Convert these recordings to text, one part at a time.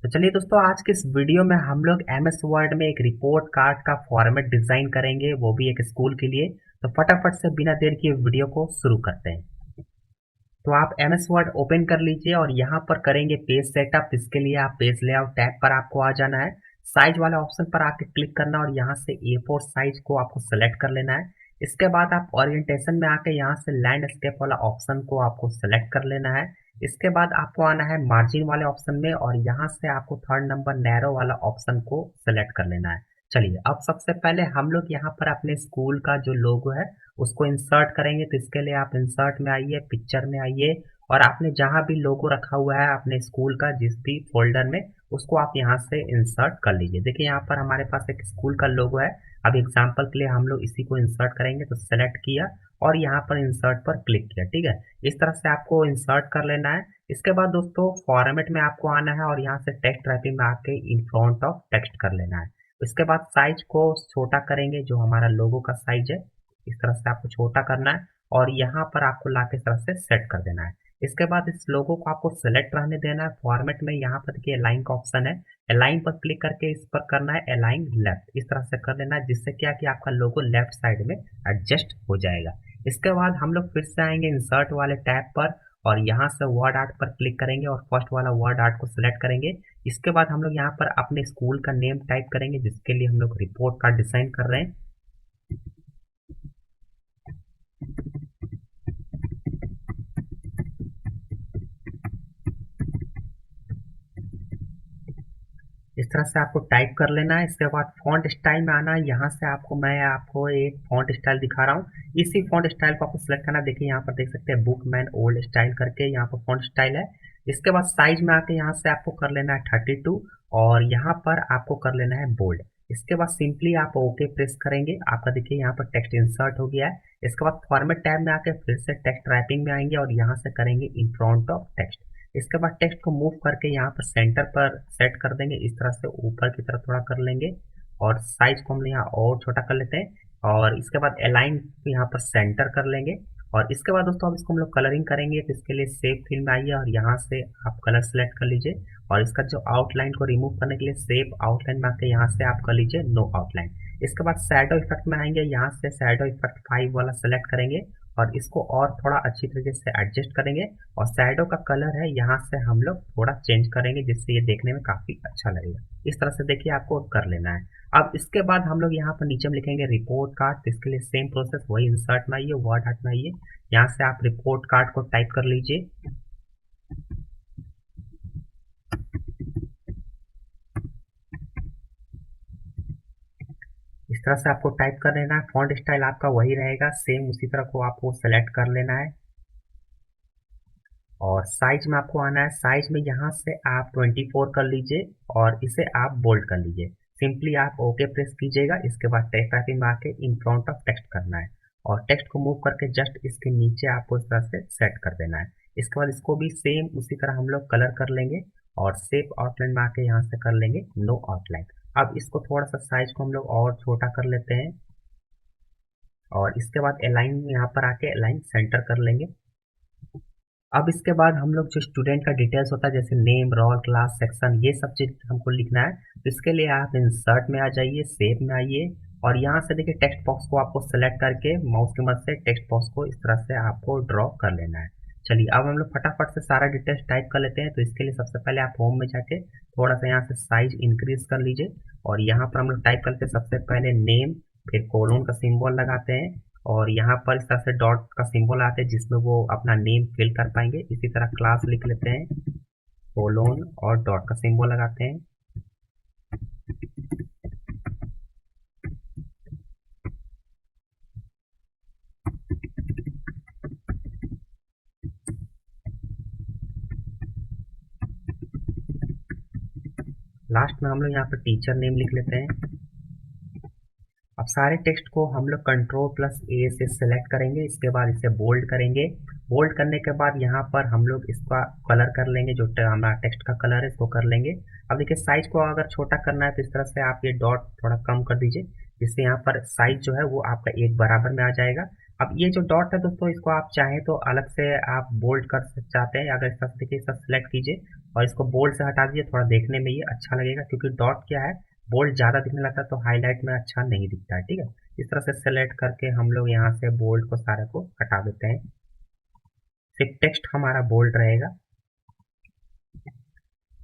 तो चलिए दोस्तों, आज के इस वीडियो में हम लोग एमएस वर्ड में एक रिपोर्ट कार्ड का फॉर्मेट डिजाइन करेंगे, वो भी एक स्कूल के लिए। तो फटाफट से बिना देर किए वीडियो को शुरू करते हैं। तो आप एमएस वर्ड ओपन कर लीजिए और यहाँ पर करेंगे पेज सेटअप। इसके लिए आप पेज लेआउट टैब पर आपको आ जाना है। साइज वाले ऑप्शन पर आके क्लिक करना और यहाँ से A4 साइज को आपको सेलेक्ट कर लेना है। इसके बाद आप ओरिएंटेशन में आके यहाँ से लैंडस्केप वाला ऑप्शन को आपको सेलेक्ट कर लेना है। इसके बाद आपको आना है मार्जिन वाले ऑप्शन में और यहाँ से आपको थर्ड नंबर नैरो वाला ऑप्शन को सेलेक्ट कर लेना है। चलिए, अब सबसे पहले हम लोग यहाँ पर अपने स्कूल का जो लोगो है उसको इंसर्ट करेंगे। तो इसके लिए आप इंसर्ट में आइए, पिक्चर में आइए और आपने जहां भी लोगो रखा हुआ है अपने स्कूल का जिस भी फोल्डर में, उसको आप यहां से इंसर्ट कर लीजिए। देखिए यहाँ पर हमारे पास एक स्कूल का लोगो है। अब एग्जांपल के लिए हम लोग इसी को इंसर्ट करेंगे। तो सेलेक्ट किया और यहाँ पर इंसर्ट पर क्लिक किया। ठीक है, इस तरह से आपको इंसर्ट कर लेना है। इसके बाद दोस्तों फॉर्मेट में आपको आना है और यहाँ से टेक्स्ट रैपिंग में आके इन फ्रंट ऑफ टेक्स्ट कर लेना है। इसके बाद साइज को छोटा करेंगे, जो हमारा लोगो का साइज है इस तरह से आपको छोटा करना है और यहाँ पर आपको लाके इस तरह से सेट कर देना है। इसके बाद इस लोगो को आपको सेलेक्ट रहने देना है। फॉर्मेट में यहाँ पर देखिए अलाइन का ऑप्शन है। अलाइन पर क्लिक करके इस पर करना है अलाइन लेफ्ट। इस तरह से कर लेना है जिससे क्या कि आपका लोगो लेफ्ट साइड में एडजस्ट हो जाएगा। इसके बाद हम लोग फिर से आएंगे इंसर्ट वाले टैब पर और यहाँ से वर्ड आर्ट पर क्लिक करेंगे और फर्स्ट वाला वर्ड आर्ट को सिलेक्ट करेंगे। इसके बाद हम लोग यहाँ पर अपने स्कूल का नेम टाइप करेंगे, जिसके लिए हम लोग रिपोर्ट कार्ड डिजाइन कर रहे हैं। इस तरह से आपको टाइप कर लेना है। इसके बाद फॉन्ट स्टाइल में आना है। यहाँ से मैं आपको एक फॉन्ट स्टाइल दिखा रहा हूँ। इसी फॉन्ट स्टाइल को आपको सिलेक्ट करना है। देखिए यहाँ पर देख सकते हैं बुकमैन ओल्ड स्टाइल करके यहाँ पर फॉन्ट स्टाइल है। इसके बाद साइज में आके यहाँ से आपको कर लेना है 32 और यहाँ पर आपको कर लेना है बोल्ड। इसके बाद सिंपली आप ओके प्रेस करेंगे। आपका देखिए यहाँ पर टेक्स्ट इंसर्ट हो गया है। इसके बाद फॉर्मेट टैब में आके फिर से टेक्स्ट रैपिंग में आएंगे और यहाँ से करेंगे इन फ्रंट ऑफ टेक्स्ट। इसके बाद टेक्स्ट को मूव करके यहाँ पर सेंटर पर सेट कर देंगे। इस तरह से ऊपर की तरफ थोड़ा कर लेंगे और साइज को हम यहाँ और छोटा कर लेते हैं और इसके बाद अलाइन यहाँ पर सेंटर कर लेंगे। और इसके बाद दोस्तों अब इसको हम लोग कलरिंग करेंगे। तो इसके लिए शेप फिल में आइए और यहाँ से आप कलर सेलेक्ट कर लीजिए और इसका जो आउटलाइन को रिमूव करने के लिए शेप आउटलाइन में आके यहाँ से आप कर लीजिए नो आउटलाइन। इसके बाद शैडो इफेक्ट में आएंगे। यहाँ से शैडो इफेक्ट 5 वाला सेलेक्ट करेंगे और इसको और थोड़ा अच्छी तरीके से एडजस्ट करेंगे और शैडो का कलर है यहाँ से हम लोग थोड़ा चेंज करेंगे जिससे ये देखने में काफी अच्छा लगेगा। इस तरह से देखिए आपको कर लेना है। अब इसके बाद हम लोग यहाँ पर नीचे में लिखेंगे रिपोर्ट कार्ड। तो इसके लिए सेम प्रोसेस, वही इंसर्ट में आइए, वर्ड आर्ट में आइए, यहाँ से आप रिपोर्ट कार्ड को टाइप कर लीजिए। इस तरह से आपको टाइप कर लेना है। फॉन्ट स्टाइल आपका वही रहेगा, सेम उसी तरह को आपको सेलेक्ट कर लेना है और साइज में आपको आना है। साइज में यहाँ से आप 24 कर लीजिए और इसे आप बोल्ड कर लीजिए। सिंपली आप ओके प्रेस कीजिएगा। इसके बाद टेक्स्ट टाइपिंग में आके इन फ्रंट ऑफ टेक्स्ट करना है और टेक्स्ट को मूव करके जस्ट इसके नीचे आपको इस तरह से सेट कर देना है। इसके बाद इसको भी सेम उसी तरह हम लोग कलर कर लेंगे और शेप आउटलाइन में आके यहाँ से कर लेंगे नो आउटलाइन। अब इसको थोड़ा सा साइज को हम लोग और छोटा कर लेते हैं और इसके बाद अलाइन यहाँ पर आके अलाइन सेंटर कर लेंगे। अब इसके बाद हम लोग जो स्टूडेंट का डिटेल्स होता है जैसे नेम, रोल, क्लास, सेक्शन, ये सब चीज हमको लिखना है। तो इसके लिए आप इंसर्ट में आ जाइए, सेव में आइए और यहाँ से देखिए टेक्स्ट बॉक्स को आपको सेलेक्ट करके माउस की मदद से टेक्स्ट बॉक्स को इस तरह से आपको ड्रॉ कर लेना है। चलिए अब हम लोग फटाफट से सारा डिटेल्स टाइप कर लेते हैं। तो इसके लिए सबसे पहले आप होम में जाके थोड़ा सा यहाँ से साइज इंक्रीज कर लीजिए और यहाँ पर हम लोग टाइप करते हैं सबसे पहले नेम, फिर कोलोन का सिंबल लगाते हैं और यहाँ पर इस तरह से डॉट का सिंबल आते हैं जिसमें वो अपना नेम फिल कर पाएंगे। इसी तरह क्लास लिख लेते हैं, कोलोन और डॉट का सिंबल लगाते हैं। लास्ट में हम लोग यहाँ पर टीचर नेम लिख लेते हैं। अब सारे टेक्स्ट को हम लोग कंट्रोल प्लस ए से सेलेक्ट करेंगे। इसके बाद इसे बोल्ड करेंगे। बोल्ड करने के बाद यहाँ पर हम लोग इसका कलर कर लेंगे, जो हमारा टेक्स्ट का कलर है इसको कर लेंगे। अब देखिए साइज को अगर छोटा करना है तो इस तरह से आप ये डॉट थोड़ा कम कर दीजिए, जिससे यहाँ पर साइज जो है वो आपका एक बराबर में आ जाएगा। अब ये जो डॉट है दोस्तों, इसको आप चाहें तो अलग से आप बोल्ड कर चाहते हैं, अगर इस तरह से देखिए इसका सेलेक्ट कीजिए और इसको बोल्ड से हटा दीजिए, थोड़ा देखने में ये अच्छा लगेगा, क्योंकि डॉट क्या है, बोल्ड ज़्यादा दिखने लगता है तो हाईलाइट में अच्छा नहीं दिखता है। ठीक है, इस तरह से सेलेक्ट करके हम लोग यहाँ से बोल्ड को सारे को हटा देते हैं, सिर्फ टेक्स्ट हमारा बोल्ड रहेगा।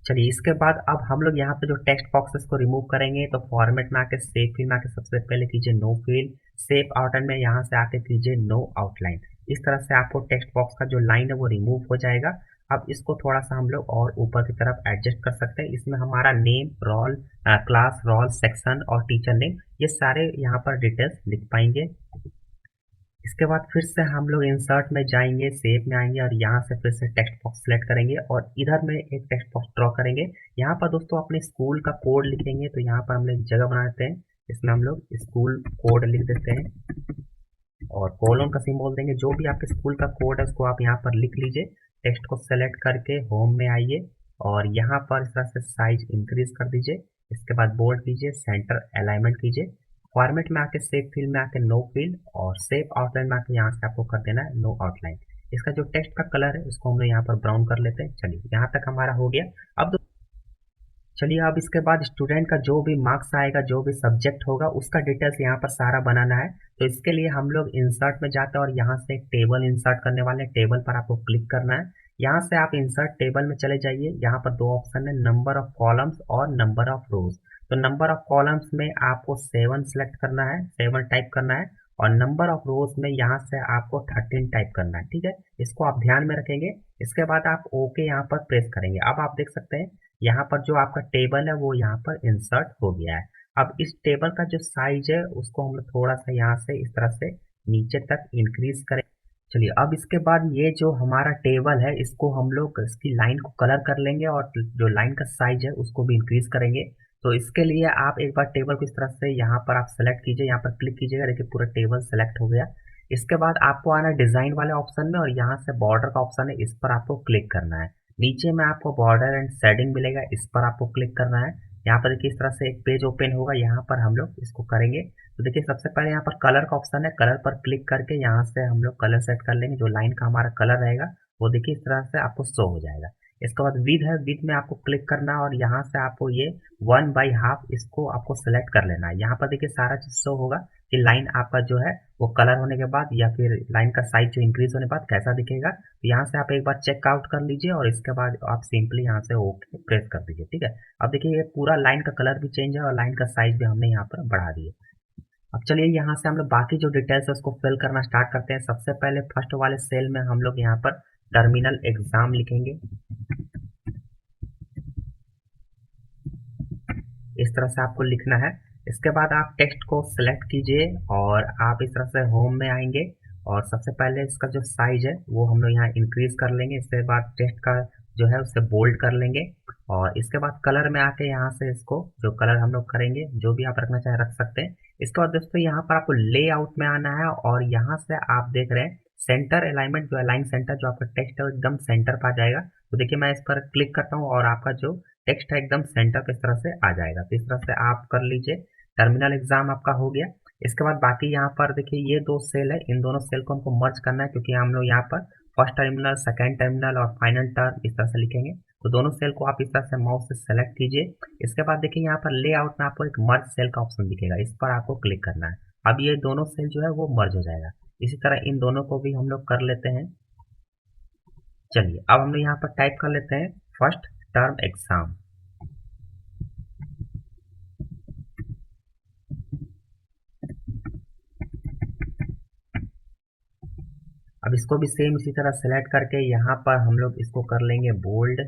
चलिए, इसके बाद अब हम लोग यहाँ पे जो टेक्स्ट बॉक्सेस को रिमूव करेंगे, तो फॉर्मेट में आके सेव फिल में आके सबसे पहले कीजिए नो फिल, सेव आउटलाइन में यहाँ से आके कीजिए नो आउटलाइन। इस तरह से आपको टेक्स्ट बॉक्स का जो लाइन है वो रिमूव हो जाएगा। अब इसको थोड़ा सा हम लोग और ऊपर की तरफ एडजस्ट कर सकते हैं। इसमें हमारा name, roll, class, roll, section और टीचर नेम, ये सारे यहाँ पर डिटेल्स लिख पाएंगे। इसके बाद फिर से हम लोग इंसर्ट में जाएंगे, सेव में आएंगे और यहाँ से फिर से टेक्स्ट बॉक्स सेलेक्ट करेंगे और इधर में एक टेक्स्ट बॉक्स ड्रॉ करेंगे। यहाँ पर दोस्तों अपने स्कूल का कोड लिखेंगे, तो यहाँ पर हम लोग जगह बना देते हैं, इसमें हम लोग स्कूल कोड लिख देते हैं और कोलन का सिंबल देंगे। जो भी आपके स्कूल का कोड है उसको आप यहाँ पर लिख लीजिए। टेक्स्ट को सेलेक्ट करके होम में आइए और यहाँ पर इस तरह से साइज इंक्रीज कर दीजिए। इसके बाद बोल्ड कीजिए, सेंटर अलाइनमेंट कीजिए, फॉर्मेट में आके सेव फिल में आके नो फिल और सेव आउटलाइन में आके यहाँ से आपको कर देना है नो आउटलाइन। इसका जो टेक्स्ट का कलर है उसको हम लोग यहाँ पर ब्राउन कर लेते हैं। चलिए, यहाँ तक हमारा हो गया। अब चलिए, अब इसके बाद स्टूडेंट का जो भी मार्क्स आएगा, जो भी सब्जेक्ट होगा, उसका डिटेल्स यहाँ पर सारा बनाना है। तो इसके लिए हम लोग इंसर्ट में जाते हैं और यहाँ से एक टेबल इंसर्ट करने वाले हैं। टेबल पर आपको क्लिक करना है। यहाँ से आप इंसर्ट टेबल में चले जाइए। यहाँ पर दो ऑप्शन है, नंबर ऑफ कॉलम्स और नंबर ऑफ रोज। तो नंबर ऑफ कॉलम्स में आपको 7 सेलेक्ट करना है, 7 टाइप करना है और नंबर ऑफ रोज में यहाँ से आपको 13 टाइप करना है। ठीक है, इसको आप ध्यान में रखेंगे। इसके बाद आप ओके यहाँ पर प्रेस करेंगे। अब आप देख सकते हैं यहाँ पर जो आपका टेबल है वो यहाँ पर इंसर्ट हो गया है। अब इस टेबल का जो साइज है उसको हम लोग थोड़ा सा यहाँ से इस तरह से नीचे तक इंक्रीज करें। चलिए, अब इसके बाद ये जो हमारा टेबल है इसको हम लोग इसकी लाइन को कलर कर लेंगे और जो लाइन का साइज है उसको भी इंक्रीज करेंगे। तो इसके लिए आप एक बार टेबल को इस तरह से यहाँ पर आप सेलेक्ट कीजिए, यहाँ पर क्लिक कीजिएगा, देखिए पूरा टेबल सेलेक्ट हो गया। इसके बाद आपको आना है डिजाइन वाले ऑप्शन में और यहाँ से बॉर्डर का ऑप्शन है, इस पर आपको क्लिक करना है। नीचे में आपको बॉर्डर एंड शेडिंग मिलेगा, इस पर आपको क्लिक करना है। यहाँ पर देखिए इस तरह से एक पेज ओपन होगा, यहाँ पर हम लोग इसको करेंगे। तो देखिए सबसे पहले यहाँ पर कलर का ऑप्शन है, कलर पर क्लिक करके यहाँ से हम लोग कलर सेट कर लेंगे। जो लाइन का हमारा कलर रहेगा वो देखिए इस तरह से आपको शो हो जाएगा। इसके बाद विद है, विद में आपको क्लिक करना है और यहाँ से आपको ये 1/2 इसको आपको सेलेक्ट कर लेना है। यहाँ पर देखिए सारा चीज शो होगा कि लाइन आपका जो है वो कलर होने के बाद या फिर लाइन का साइज जो इंक्रीज होने के बाद कैसा दिखेगा। तो यहाँ से आप एक बार चेकआउट कर लीजिए और इसके बाद आप सिंपली यहाँ से ओके प्रेस कर दीजिए। ठीक है, अब देखिए ये पूरा लाइन का कलर भी चेंज है और लाइन का साइज भी हमने यहाँ पर बढ़ा दिए। अब चलिए यहाँ से हम लोग बाकी जो डिटेल्स है उसको फिल करना स्टार्ट करते हैं। सबसे पहले फर्स्ट वाले सेल में हम लोग यहाँ पर टर्मिनल एग्जाम लिखेंगे, इस तरह से आपको लिखना है। इसके बाद आप टेक्स्ट को सिलेक्ट कीजिए और आप इस तरह से होम में आएंगे और सबसे पहले इसका जो साइज है वो हम लोग यहाँ इंक्रीज कर लेंगे। इसके बाद टेक्स्ट का जो है उसे बोल्ड कर लेंगे और इसके बाद कलर में आके यहाँ से इसको जो कलर हम लोग करेंगे, जो भी आप रखना चाहे रख सकते हैं। इसके बाद दोस्तों यहाँ पर आपको लेआउट में आना है और यहाँ से आप देख रहे हैं सेंटर अलाइनमेंट, जो अलाइन सेंटर, जो आपका टेक्स्ट है वो एकदम सेंटर पर आ जाएगा। तो देखिए मैं इस पर क्लिक करता हूँ और आपका जो टेक्स्ट है एकदम सेंटर पे इस तरह से आ जाएगा। तो इस तरह से आप कर लीजिए। टर्मिनल एग्जाम आपका हो गया। इसके बाद बाकी यहाँ पर देखिए ये दो सेल है, इन दोनों सेल को हमको मर्ज करना है, क्योंकि हम लोग यहाँ पर फर्स्ट टर्मिनल, सेकेंड टर्मिनल और फाइनल टर्म इस तरह से लिखेंगे। तो दोनों सेल को आप इस तरह से माउस से सेलेक्ट कीजिए। इसके बाद देखिए यहाँ पर लेआउट में आपको एक मर्ज सेल का ऑप्शन दिखेगा, इस पर आपको क्लिक करना है। अब ये दोनों सेल जो है वो मर्ज हो जाएगा। इसी तरह इन दोनों को भी हम लोग कर लेते हैं। चलिए, अब हम लोग यहाँ पर टाइप कर लेते हैं फर्स्ट टर्म एग्जाम। अब इसको भी सेम इसी तरह सेलेक्ट करके यहाँ पर हम लोग इसको कर लेंगे बोल्ड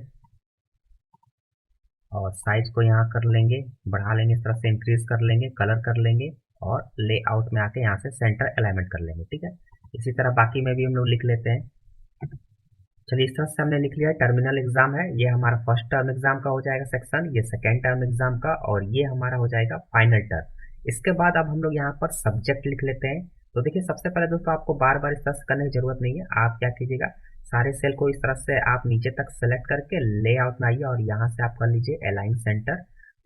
और साइज को यहाँ कर लेंगे, बढ़ा लेंगे, इस तरह से इंक्रीज कर लेंगे, कलर कर लेंगे और लेआउट में आके यहाँ से सेंटर अलाइनमेंट कर लेंगे। ठीक है, इसी तरह बाकी में भी हम लोग लिख लेते हैं। चलिए, इस तरह से हमने लिख लिया। टर्मिनल एग्जाम है, ये हमारा फर्स्ट टर्म एग्जाम का हो जाएगा सेक्शन, ये सेकेंड टर्म एग्जाम का और ये हमारा हो जाएगा फाइनल टर्म। इसके बाद अब हम लोग यहाँ पर सब्जेक्ट लिख लेते हैं। तो देखिए सबसे पहले दोस्तों आपको बार बार इस तरह से करने की जरूरत नहीं है। आप क्या कीजिएगा, सारे सेल को इस तरह से आप नीचे तक सेलेक्ट करके लेआउट में आइए और यहाँ से आप कर लीजिए अलाइन सेंटर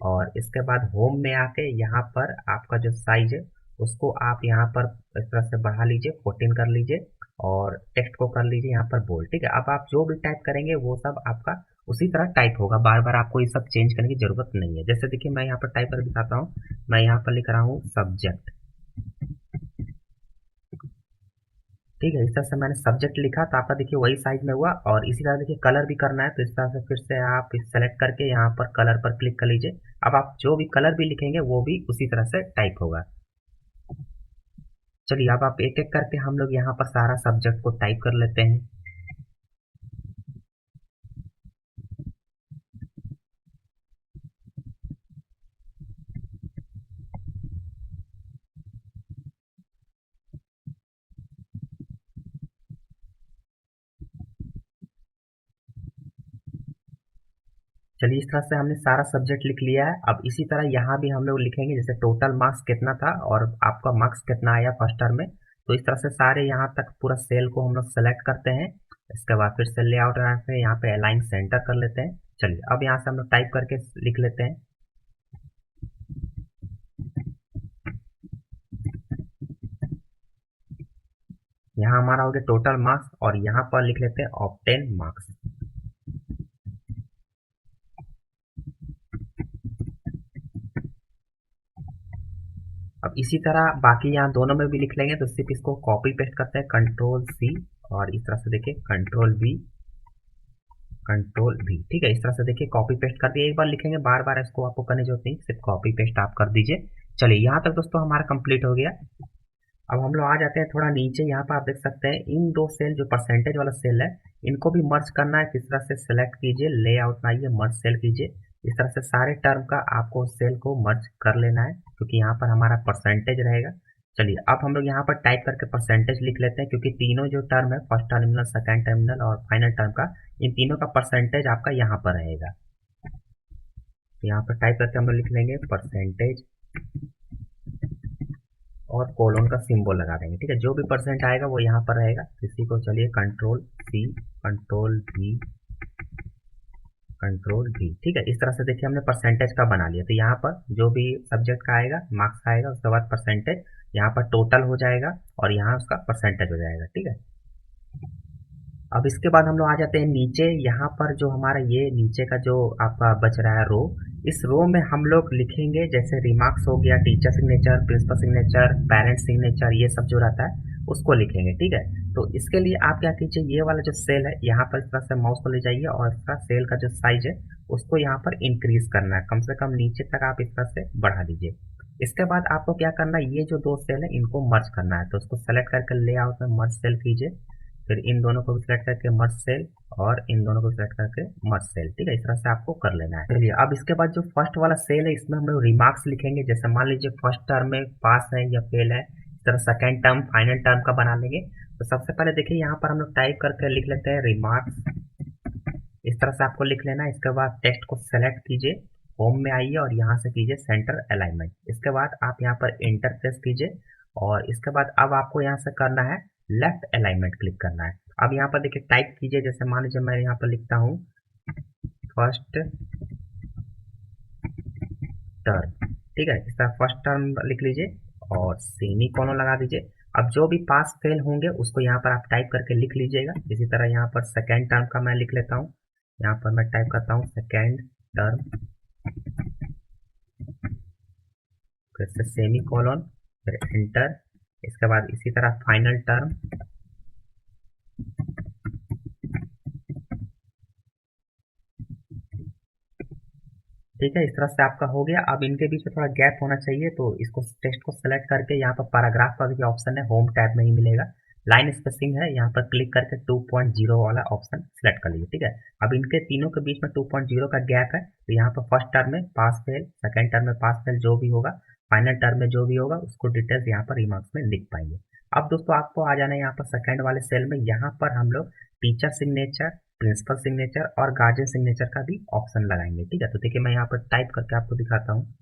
और इसके बाद होम में आके यहाँ पर आपका जो साइज है उसको आप यहाँ पर इस तरह से बढ़ा लीजिए, 14 कर लीजिए और टेक्स्ट को कर लीजिए यहाँ पर बोल्ड। ठीक है, अब आप जो भी टाइप करेंगे वो सब आपका उसी तरह टाइप होगा, बार बार आपको ये सब चेंज करने की जरूरत नहीं है। जैसे देखिए मैं यहाँ पर टाइप कर दिखाता हूँ। मैं यहाँ पर लिख रहा हूँ सब्जेक्ट। ठीक है, इस तरह से मैंने सब्जेक्ट लिखा तो आपका देखिए वही साइज में हुआ। और इसी तरह देखिए कलर भी करना है, तो इस तरह से फिर से आप सेलेक्ट करके यहाँ पर कलर पर क्लिक कर लीजिए। अब आप जो भी कलर भी लिखेंगे वो भी उसी तरह से टाइप होगा। चलिए अब आप एक एक करके हम लोग यहाँ पर सारा सब्जेक्ट को टाइप कर लेते हैं। चलिए इस तरह से हमने सारा सब्जेक्ट लिख लिया है। अब इसी तरह यहाँ भी हम लोग लिखेंगे, जैसे टोटल मार्क्स कितना था और आपका मार्क्स कितना आया फर्स्ट टर्म में। तो इस तरह से सारे यहाँ तक पूरा सेल को हम लोग सेलेक्ट करते हैं। इसके बाद फिर से लेआउट से यहाँ पे अलाइन सेंटर कर लेते हैं। चलिए अब यहाँ से हम लोग टाइप करके लिख लेते हैं। यहाँ हमारा हो गया टोटल मार्क्स और यहाँ पर लिख लेते हैं ऑब्टेन मार्क्स। अब इसी तरह बाकी यहाँ दोनों में भी लिख लेंगे, तो सिर्फ इसको कॉपी पेस्ट करते हैं, कंट्रोल सी और इस तरह से देखिए कंट्रोल वी, कंट्रोल वी। ठीक है, इस तरह से देखिए कॉपी पेस्ट कर दिए। एक बार लिखेंगे, बार बार इसको आपको करने की जरूरत नहीं, सिर्फ कॉपी पेस्ट आप कर दीजिए। चलिए यहाँ तक दोस्तों हमारा कंप्लीट हो गया। अब हम लोग आ जाते हैं थोड़ा नीचे। यहाँ पर आप देख सकते हैं इन दो सेल जो परसेंटेज वाला सेल है, इनको भी मर्ज करना है। किस तरह से सेलेक्ट कीजिए, लेआउट में आइए, मर्ज सेल कीजिए। इस तरह से सारे टर्म का आपको सेल को मर्ज कर लेना है, क्योंकि यहाँ पर हमारा परसेंटेज रहेगा। चलिए अब हम लोग यहाँ पर टाइप करके परसेंटेज लिख लेते हैं, क्योंकि तीनों जो टर्म है, फर्स्ट टर्मिनल, सेकेंड टर्मिनल और फाइनल टर्म का, इन तीनों का परसेंटेज आपका यहाँ पर रहेगा। यहाँ पर टाइप करके हम लोग लिख लेंगे परसेंटेज और कोलोन का सिंबल लगा देंगे। ठीक है, जो भी परसेंट आएगा वो यहाँ पर रहेगा। इसी को चलिए control C, control V, control V. ठीक है, इस तरह से देखिए हमने परसेंटेज का बना लिया। तो यहाँ पर जो भी सब्जेक्ट का आएगा, मार्क्स आएगा, उसके बाद परसेंटेज यहाँ पर टोटल हो जाएगा और यहाँ उसका परसेंटेज हो जाएगा। ठीक है, अब इसके बाद हम लोग आ जाते हैं नीचे। यहाँ पर जो हमारा ये नीचे का जो आपका बच रहा है रो, इस रो में हम लोग लिखेंगे जैसे रिमार्क्स हो गया, teacher signature, principal signature, parents signature, ये सब जो रहता है उसको लिखेंगे। ठीक है, तो इसके लिए आप क्या कीजिए, ये वाला जो सेल है यहाँ पर इस तरह से माउस को ले जाइए और इसका सेल का जो साइज है उसको यहाँ पर इंक्रीज करना है, कम से कम नीचे तक आप इस तरह से बढ़ा दीजिए। इसके बाद आपको क्या करना है, ये जो दो सेल है इनको मर्ज करना है, तो उसको सेलेक्ट करके लेआउट में मर्ज सेल कीजिए। फिर इन दोनों को भी सिलेक्ट करके मर्ज सेल और इन दोनों को सिलेक्ट करके मर्ज सेल। ठीक है, इस तरह से आपको कर लेना है। चलिए अब इसके बाद जो फर्स्ट वाला सेल है इसमें हम लोग रिमार्क्स लिखेंगे। जैसे मान लीजिए फर्स्ट टर्म में पास है या फेल है, इस तरह सेकेंड टर्म, फाइनल टर्म का बना लेंगे। तो सबसे पहले देखिए यहाँ पर हम लोग टाइप करके लिख लेते हैं रिमार्क्स। इस तरह से आपको लिख लेना है। इसके बाद टेक्स्ट को सेलेक्ट कीजिए, होम में आइए और यहाँ से कीजिए सेंटर अलाइनमेंट। इसके बाद आप यहाँ पर एंटर प्रेस कीजिए और इसके बाद अब आपको यहाँ से करना है लेफ्ट अलाइनमेंट क्लिक करना है। अब यहाँ पर देखिए टाइप कीजिए, जैसे मान लीजिए मैं यहाँ पर लिखता हूँ फर्स्ट टर्म। ठीक है, इस तरह फर्स्ट टर्म लिख लीजिए और सेमी कोलन लगा दीजिए। अब जो भी पास फेल होंगे उसको यहाँ पर आप टाइप करके लिख लीजिएगा। इसी तरह यहाँ पर सेकेंड टर्म का मैं लिख लेता हूँ। यहाँ पर मैं टाइप करता हूँ सेकेंड टर्म, फिर से सेमी कोलन, फिर एंटर। इसके बाद इसी तरह फाइनल टर्म। ठीक है, इस तरह से आपका हो गया। अब इनके बीच में थोड़ा गैप होना चाहिए, तो इसको टेक्स्ट को सेलेक्ट करके यहाँ पर पैराग्राफ का भी ऑप्शन है, होम टैब में ही मिलेगा। लाइन स्पेसिंग है, यहाँ पर क्लिक करके 2.0 वाला ऑप्शन सेलेक्ट कर लीजिए। ठीक है, अब इनके तीनों के बीच में 2.0 का गैप है, तो यहाँ पर फर्स्ट टर्म में पास फेल, सेकेंड टर्म में पास फेल जो भी होगा, फाइनल टर्म में जो भी होगा उसको डिटेल्स यहाँ पर रिमार्क्स में लिख पाएंगे। अब दोस्तों आपको आ जाना है यहाँ पर सेकेंड वाले सेल में। यहाँ पर हम लोग टीचर सिग्नेचर, प्रिंसिपल सिग्नेचर और गार्जियन सिग्नेचर का भी ऑप्शन लगाएंगे। ठीक है, तो देखिए मैं यहाँ पर टाइप करके आपको दिखाता हूँ।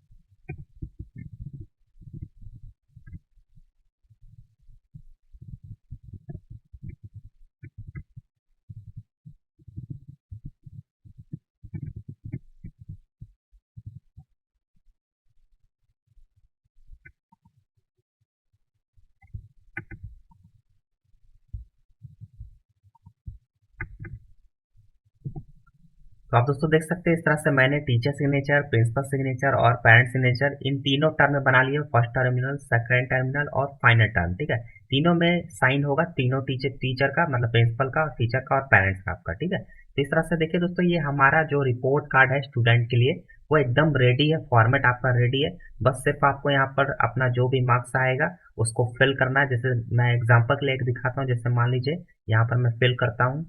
तो आप दोस्तों देख सकते हैं इस तरह से मैंने टीचर सिग्नेचर, प्रिंसिपल सिग्नेचर और पेरेंट सिग्नेचर इन तीनों टर्म में बना लिए, फर्स्ट टर्मिनल, सेकंड टर्मिनल और फाइनल टर्म। ठीक है, तीनों में साइन होगा, तीनों टीचर टीचर का मतलब प्रिंसिपल का और टीचर का और पेरेंट्स का आपका। ठीक है, तो इस तरह से देखिए दोस्तों, ये हमारा जो रिपोर्ट कार्ड है स्टूडेंट के लिए वो एकदम रेडी है, फॉर्मेट आपका रेडी है। बस सिर्फ आपको यहाँ पर अपना जो भी मार्क्स आएगा उसको फिल करना है। जैसे मैं एग्जाम्पल के लिए एक दिखाता हूँ, जैसे मान लीजिए यहाँ पर मैं फिल करता हूँ।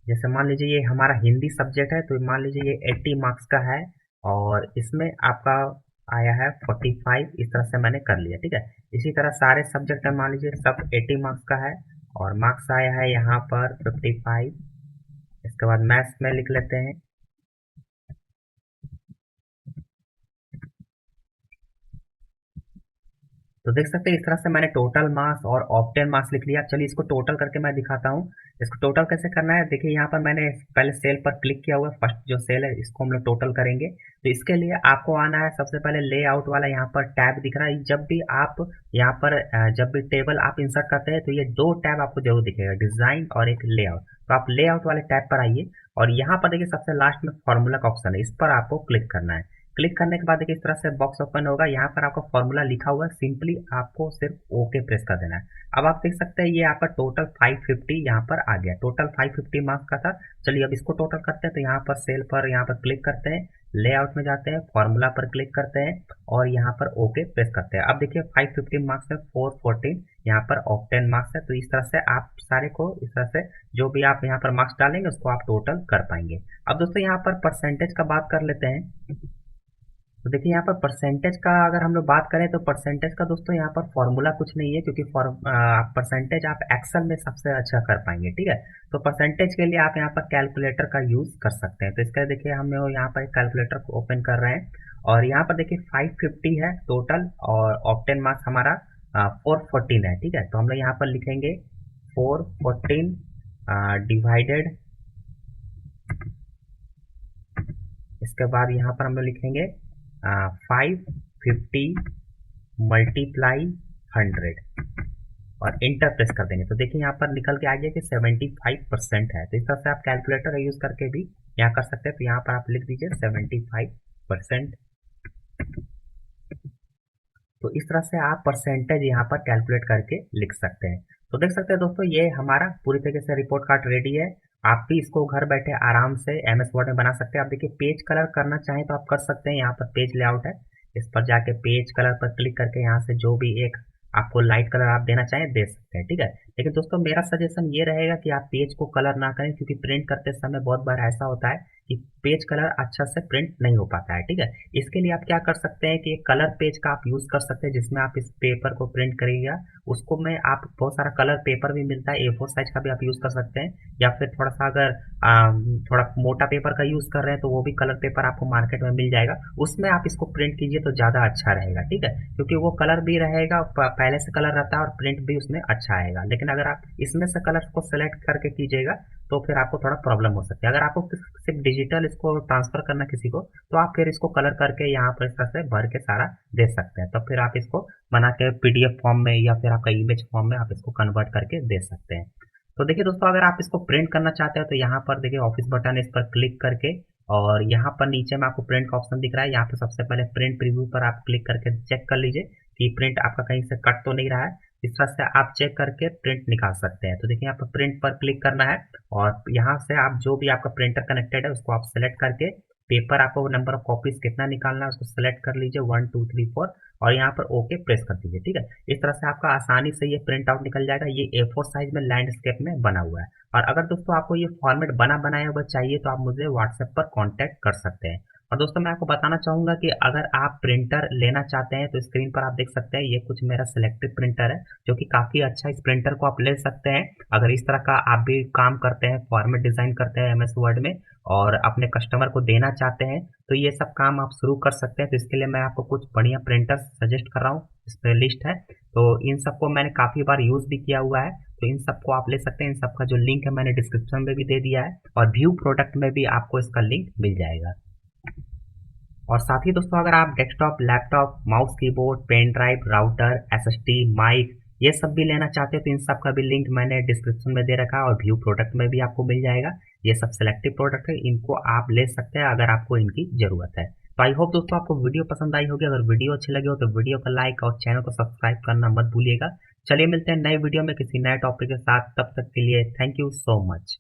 जैसे मान लीजिए ये हमारा हिंदी सब्जेक्ट है, तो मान लीजिए ये 80 मार्क्स का है और इसमें आपका आया है 45। इस तरह से मैंने कर लिया। ठीक है, इसी तरह सारे सब्जेक्ट में मान लीजिए सब 80 मार्क्स का है और मार्क्स आया है यहाँ पर 55। इसके बाद मैथ्स में लिख लेते हैं। तो देख सकते हैं इस तरह से मैंने टोटल मार्क्स और ऑब्टेन मार्क्स लिख लिया। चलिए इसको टोटल करके मैं दिखाता हूँ। इसको टोटल कैसे करना है, देखिए यहाँ पर मैंने पहले सेल पर क्लिक किया हुआ है, फर्स्ट जो सेल है इसको हम लोग टोटल करेंगे। तो इसके लिए आपको आना है सबसे पहले लेआउट वाला, यहाँ पर टैब दिख रहा है। जब भी आप यहाँ पर जब भी टेबल आप इंसर्ट करते हैं तो ये दो टैब आपको जरूर दिखेगा, डिजाइन और एक लेआउट। तो आप लेआउट वाले टैब पर आइए और यहाँ पर देखिए सबसे लास्ट में फॉर्मूला का ऑप्शन है, इस पर आपको क्लिक करना है। क्लिक करने के बाद देखिए इस तरह से बॉक्स ओपन होगा, यहाँ पर आपका फॉर्मूला लिखा हुआ है, सिंपली आपको सिर्फ ओके प्रेस कर देना है। अब आप देख सकते हैं ये आपका टोटल 550 यहाँ पर आ गया, टोटल 550 मार्क्स का था। चलिए अब इसको टोटल करते हैं। तो यहाँ पर सेल पर यहाँ पर क्लिक करते हैं, लेआउट में जाते हैं, फॉर्मूला पर क्लिक करते हैं और यहाँ पर ओके प्रेस करते हैं। अब देखिए 550 मार्क्स में 414 यहाँ पर ऑब्टेन मार्क्स है। तो इस तरह से आप सारे को इस तरह से जो भी आप यहाँ पर मार्क्स डालेंगे उसको आप टोटल कर पाएंगे। अब दोस्तों यहाँ पर परसेंटेज का बात कर लेते हैं। तो देखिए यहाँ पर परसेंटेज का अगर हम लोग बात करें तो परसेंटेज का दोस्तों यहाँ पर फॉर्मूला कुछ नहीं है, क्योंकि परसेंटेज आप एक्सेल में सबसे अच्छा कर पाएंगे। ठीक है, तो परसेंटेज के लिए आप यहाँ पर कैलकुलेटर का यूज कर सकते हैं। तो इसका देखिए हम यहाँ पर कैलकुलेटर को ओपन कर रहे हैं और यहाँ पर देखिए 550 है टोटल और ऑप्टेन मार्क्स हमारा 414 है। ठीक है, तो हम लोग यहाँ पर लिखेंगे 414 डिवाइडेड, इसके बाद यहाँ पर हम लोग लिखेंगे 550 मल्टीप्लाई 100 और इंटर प्रेस कर देंगे। तो देखिए यहाँ पर निकल के आ गया कि 75% है। तो इस तरह से आप कैलकुलेटर का यूज करके भी यहाँ कर सकते हैं। तो यहाँ पर आप लिख दीजिए 75%। तो इस तरह से आप परसेंटेज यहाँ पर कैलकुलेट करके लिख सकते हैं। तो देख सकते हैं दोस्तों, ये हमारा पूरी तरीके से रिपोर्ट कार्ड रेडी है। आप भी इसको घर बैठे आराम से एमएस वर्ड में बना सकते हैं। आप देखिए पेज कलर करना चाहें तो आप कर सकते हैं, यहाँ पर पेज लेआउट है, इस पर जाके पेज कलर पर क्लिक करके यहाँ से जो भी एक आपको लाइट कलर आप देना चाहें दे सकते हैं। ठीक है, लेकिन दोस्तों मेरा सजेशन ये रहेगा कि आप पेज को कलर ना करें, क्योंकि प्रिंट करते समय बहुत बार ऐसा होता है कि पेज कलर अच्छा से प्रिंट नहीं हो पाता है। ठीक है, इसके लिए आप क्या कर सकते हैं कि एक कलर पेज का आप यूज कर सकते हैं, जिसमें आप इस पेपर को प्रिंट करिएगा। उसको में आप बहुत सारा कलर पेपर भी मिलता है, A4 साइज का भी आप यूज कर सकते हैं, या फिर थोड़ा सा अगर थोड़ा मोटा पेपर का यूज कर रहे हैं तो वो भी कलर पेपर आपको मार्केट में मिल जाएगा, उसमें आप इसको प्रिंट कीजिए तो ज्यादा अच्छा रहेगा। ठीक है, क्योंकि वो कलर भी रहेगा, पहले से कलर रहता है और प्रिंट भी उसमें अच्छा आएगा। लेकिन अगर आप इसमें से कलर को सेलेक्ट करके कीजिएगा तो फिर आपको थोड़ा प्रॉब्लम हो सकती है। अगर आपको सिर्फ डिजिटल इसको ट्रांसफर करना किसी को, तो आप फिर इसको कलर करके यहाँ पर इस तरह से भर के सारा दे सकते हैं। तो फिर आप इसको बना के पीडीएफ फॉर्म में या फिर आपका इमेज फॉर्म में आप इसको कन्वर्ट करके दे सकते हैं। तो देखिए दोस्तों, अगर आप इसको प्रिंट करना चाहते हैं तो यहाँ पर देखिए ऑफिस बटन, इस पर क्लिक करके और यहाँ पर नीचे में आपको प्रिंट का ऑप्शन दिख रहा है। यहाँ पे सबसे पहले प्रिंट प्रीव्यू पर आप क्लिक करके चेक कर लीजिए कि प्रिंट आपका कहीं से कट तो नहीं रहा है। इस तरह से आप चेक करके प्रिंट निकाल सकते हैं। तो देखिए यहाँ पर प्रिंट पर क्लिक करना है और यहाँ से आप जो भी आपका प्रिंटर कनेक्टेड है उसको आप सेलेक्ट करके पेपर, आपको नंबर ऑफ कॉपीज कितना निकालना है उसको सेलेक्ट कर लीजिए 1 2 3 4 और यहाँ पर ओके प्रेस कर दीजिए। ठीक है, इस तरह से आपका आसानी से ये प्रिंट आउट निकल जाएगा। ये A4 साइज में लैंडस्केप में बना हुआ है। और अगर दोस्तों आपको ये फॉर्मेट बना बनाया हुआ चाहिए तो आप मुझे व्हाट्सएप पर कॉन्टैक्ट कर सकते हैं। और दोस्तों मैं आपको बताना चाहूंगा कि अगर आप प्रिंटर लेना चाहते हैं तो स्क्रीन पर आप देख सकते हैं ये कुछ मेरा सिलेक्टेड प्रिंटर है, जो कि काफी अच्छा। इस प्रिंटर को आप ले सकते हैं अगर इस तरह का आप भी काम करते हैं, फॉर्मेट डिजाइन करते हैं एमएस वर्ड में और अपने कस्टमर को देना चाहते हैं, तो ये सब काम आप शुरू कर सकते हैं। तो इसके लिए मैं आपको कुछ बढ़िया प्रिंटर सजेस्ट कर रहा हूँ, इस पर लिस्ट है। तो इन सबको मैंने काफी बार यूज भी किया हुआ है, तो इन सबको आप ले सकते हैं। इन सबका जो लिंक है मैंने डिस्क्रिप्शन में भी दे दिया है और व्यू प्रोडक्ट में भी आपको इसका लिंक मिल जाएगा। और साथ ही दोस्तों, अगर आप desktop, laptop, mouse, keyboard, pen drive, router, SSD, mic ये सब भी लेना चाहते हो तो इन सब का भी लिंक मैंने डिस्क्रिप्शन में दे रखा है और व्यू प्रोडक्ट में भी आपको मिल जाएगा। ये सब सिलेक्टिव प्रोडक्ट है, इनको आप ले सकते हैं अगर आपको इनकी ज़रूरत है। तो आई होप दोस्तों आपको वीडियो पसंद आई होगी। अगर वीडियो अच्छी लगी हो तो वीडियो को लाइक और चैनल को सब्सक्राइब करना मत भूलिएगा। चलिए मिलते हैं नए वीडियो में किसी नए टॉपिक के साथ, तब तक के लिए थैंक यू सो मच।